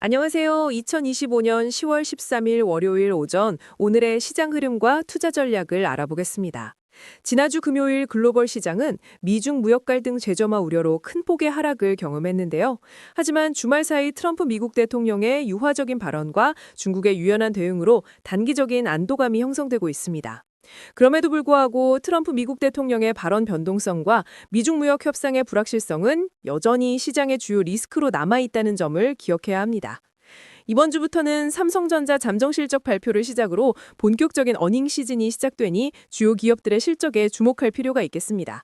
안녕하세요. 2025년 10월 13일 월요일 오전 오늘의 시장 흐름과 투자 전략을 알아보겠습니다. 지난주 금요일 글로벌 시장은 미중 무역 갈등 재점화 우려로 큰 폭의 하락을 경험했는데요. 하지만 주말 사이 트럼프 미국 대통령의 유화적인 발언과 중국의 유연한 대응으로 단기적인 안도감이 형성되고 있습니다. 그럼에도 불구하고 트럼프 미국 대통령의 발언 변동성과 미중 무역 협상의 불확실성은 여전히 시장의 주요 리스크로 남아있다는 점을 기억해야 합니다. 이번 주부터는 삼성전자 잠정 실적 발표를 시작으로 본격적인 어닝 시즌이 시작되니 주요 기업들의 실적에 주목할 필요가 있겠습니다.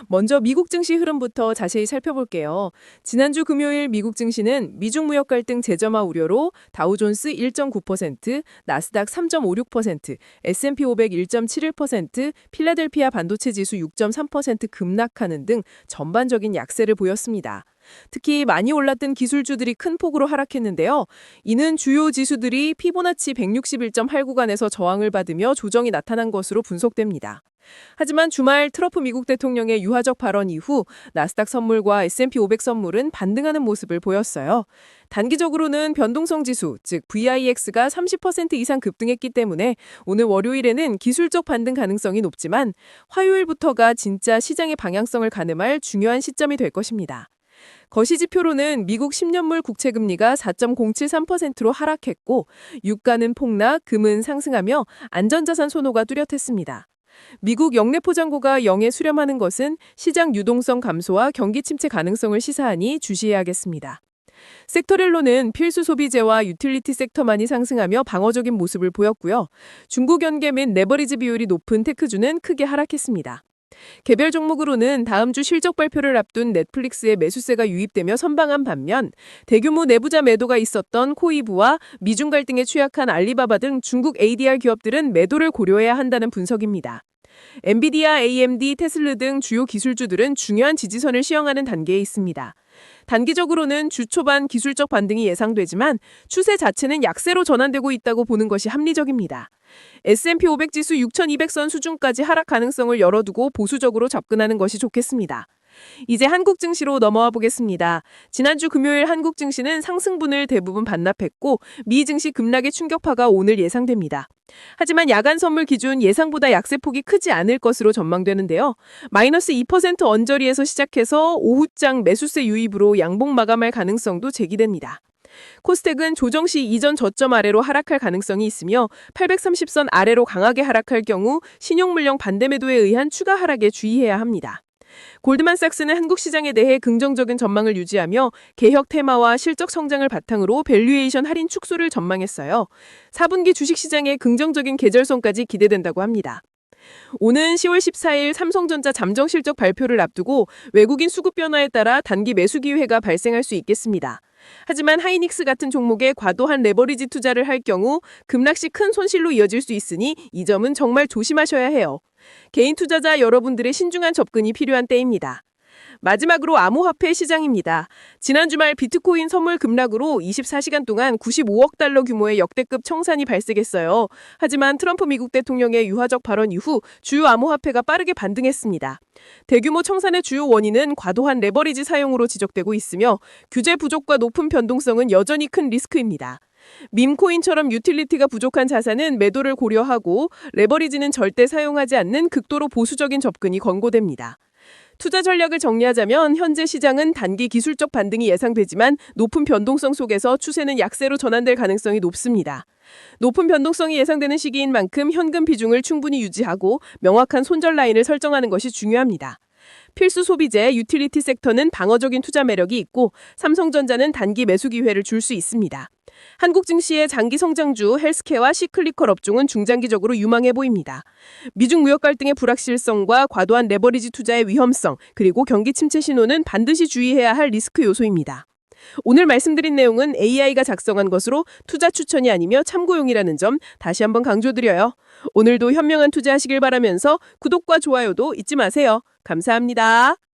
먼저 미국 증시 흐름부터 자세히 살펴볼게요. 지난주 금요일 미국 증시는 미중 무역 갈등 재점화 우려로 다우존스 1.9%, 나스닥 3.56%, S&P 500 1.71%, 필라델피아 반도체 지수 6.3% 급락하는 등 전반적인 약세를 보였습니다. 특히 많이 올랐던 기술주들이 큰 폭으로 하락했는데요. 이는 주요 지수들이 피보나치 161.8 구간에서 저항을 받으며 조정이 나타난 것으로 분석됩니다. 하지만 주말 트럼프 미국 대통령의 유화적 발언 이후 나스닥 선물과 S&P 500 선물은 반등하는 모습을 보였어요. 단기적으로는 변동성 지수, 즉 VIX가 30% 이상 급등했기 때문에 오늘 월요일에는 기술적 반등 가능성이 높지만 화요일부터가 진짜 시장의 방향성을 가늠할 중요한 시점이 될 것입니다. 거시지표로는 미국 10년물 국채금리가 4.073%로 하락했고 유가는 폭락, 금은 상승하며 안전자산 선호가 뚜렷했습니다. 미국 영내 포장고가 0에 수렴하는 것은 시장 유동성 감소와 경기 침체 가능성을 시사하니 주시해야겠습니다. 섹터별로는 필수 소비재와 유틸리티 섹터만이 상승하며 방어적인 모습을 보였고요. 중국 연계 및 레버리지 비율이 높은 테크주는 크게 하락했습니다. 개별 종목으로는 다음 주 실적 발표를 앞둔 넷플릭스의 매수세가 유입되며 선방한 반면 대규모 내부자 매도가 있었던 코이브와 미중 갈등에 취약한 알리바바 등 중국 ADR 기업들은 매도를 고려해야 한다는 분석입니다. 엔비디아, AMD, 테슬라 등 주요 기술주들은 중요한 지지선을 시행하는 단계에 있습니다. 단기적으로는 주 초반 기술적 반등이 예상되지만 추세 자체는 약세로 전환되고 있다고 보는 것이 합리적입니다. S&P 500 지수 6,200선 수준까지 하락 가능성을 열어두고 보수적으로 접근하는 것이 좋겠습니다. 이제 한국 증시로 넘어와 보겠습니다. 지난주 금요일 한국 증시는 상승분을 대부분 반납했고 미 증시 급락의 충격파가 오늘 예상됩니다. 하지만 야간 선물 기준 예상보다 약세폭이 크지 않을 것으로 전망되는데요. 마이너스 2% 언저리에서 시작해서 오후장 매수세 유입으로 양봉 마감할 가능성도 제기됩니다. 코스닥은 조정 시 이전 저점 아래로 하락할 가능성이 있으며 830선 아래로 강하게 하락할 경우 신용물령 반대 매도에 의한 추가 하락에 주의해야 합니다. 골드만삭스는 한국 시장에 대해 긍정적인 전망을 유지하며 개혁 테마와 실적 성장을 바탕으로 밸류에이션 할인 축소를 전망했어요. 4분기 주식시장의 긍정적인 계절성까지 기대된다고 합니다. 오는 10월 14일 삼성전자 잠정 실적 발표를 앞두고 외국인 수급 변화에 따라 단기 매수 기회가 발생할 수 있겠습니다. 하지만 하이닉스 같은 종목에 과도한 레버리지 투자를 할 경우 급락 시 큰 손실로 이어질 수 있으니 이 점은 정말 조심하셔야 해요. 개인 투자자 여러분들의 신중한 접근이 필요한 때입니다. 마지막으로 암호화폐 시장입니다. 지난 주말 비트코인 선물 급락으로 24시간 동안 95억 달러 규모의 역대급 청산이 발생했어요. 하지만 트럼프 미국 대통령의 유화적 발언 이후 주요 암호화폐가 빠르게 반등했습니다. 대규모 청산의 주요 원인은 과도한 레버리지 사용으로 지적되고 있으며 규제 부족과 높은 변동성은 여전히 큰 리스크입니다. 밈코인처럼 유틸리티가 부족한 자산은 매도를 고려하고 레버리지는 절대 사용하지 않는 극도로 보수적인 접근이 권고됩니다. 투자 전략을 정리하자면 현재 시장은 단기 기술적 반등이 예상되지만 높은 변동성 속에서 추세는 약세로 전환될 가능성이 높습니다. 높은 변동성이 예상되는 시기인 만큼 현금 비중을 충분히 유지하고 명확한 손절 라인을 설정하는 것이 중요합니다. 필수 소비재, 유틸리티 섹터는 방어적인 투자 매력이 있고 삼성전자는 단기 매수 기회를 줄 수 있습니다. 한국 증시의 장기 성장주 헬스케어와 시클리컬 업종은 중장기적으로 유망해 보입니다. 미중 무역 갈등의 불확실성과 과도한 레버리지 투자의 위험성, 그리고 경기 침체 신호는 반드시 주의해야 할 리스크 요소입니다. 오늘 말씀드린 내용은 AI가 작성한 것으로 투자 추천이 아니며 참고용이라는 점 다시 한번 강조드려요. 오늘도 현명한 투자하시길 바라면서 구독과 좋아요도 잊지 마세요. 감사합니다.